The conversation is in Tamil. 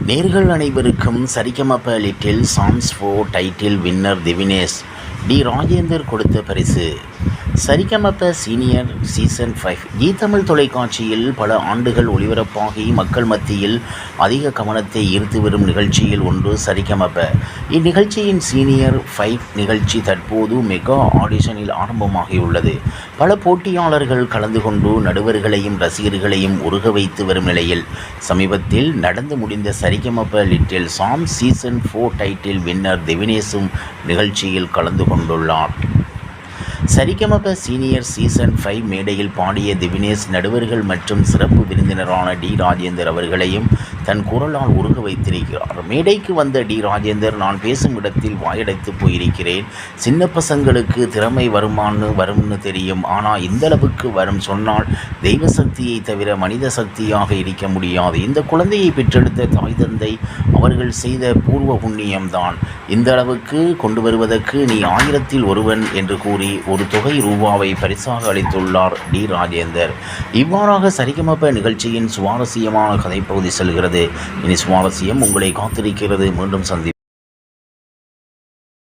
நேர்கள் அனைவருக்கும் Saregamapa little champs four title winner Divinesh T Rajendar கொடுத்த பரிசு. சரிகமப சீனியர் சீசன் 5 ஜீ தமிழ் தொலைக்காட்சியில் பல ஆண்டுகள் ஒளிபரப்பாகி மக்கள் மத்தியில் அதிக கவனத்தை ஈர்த்து வரும் நிகழ்ச்சியில் ஒன்று சரிகமப. இந்நிகழ்ச்சியின் சீனியர் 5 நிகழ்ச்சி தற்போது மெகா ஆடிஷனில் ஆரம்பமாகியுள்ளது. பல போட்டியாளர்கள் கலந்து கொண்டு நடுவர்களையும் ரசிகர்களையும் உருக வைத்து வரும் நிலையில் சமீபத்தில் நடந்து முடிந்த Saregamapa little champs season 4 title winner திவினேஷும் நிகழ்ச்சியில் கலந்து கொண்டுள்ளார். சரிகமப சீனியர் சீசன் 5 மேடையில் பாடிய திவினேஷ் நடுவர்கள் மற்றும் சிறப்பு விருந்தினரான டி ராஜேந்தர் அவர்களையும் தன் குரலால் உருக வைத்திருக்கிறார். மேடைக்கு வந்த டி ராஜேந்தர், நான் பேசும் இடத்தில் வாயடைத்து போயிருக்கிறேன். சின்ன பசங்களுக்கு திறமை வரும்னு தெரியும், ஆனால் இந்த அளவுக்கு வரும் சொன்னால் தெய்வ சக்தியை தவிர மனித சக்தியாக இருக்க முடியாது. இந்த குழந்தையை பெற்றெடுத்த தாய் தந்தை அவர்கள் செய்த பூர்வ புண்ணியம்தான். இந்த அளவுக்கு கொண்டு வருவதற்கு நீ 1000ல் ஒருவன் என்று கூறி ஒரு தொகை ரூபாவை பரிசாக அளித்துள்ளார் டி ராஜேந்தர். இவ்வாறாக சரிகமப நிகழ்ச்சியின் சுவாரஸ்யமான கதைப்பகுதி செல்கிறது. இனி சுவாரஸ்யம் உங்களை காத்திருக்கிறது. மீண்டும் சந்திப்போம்.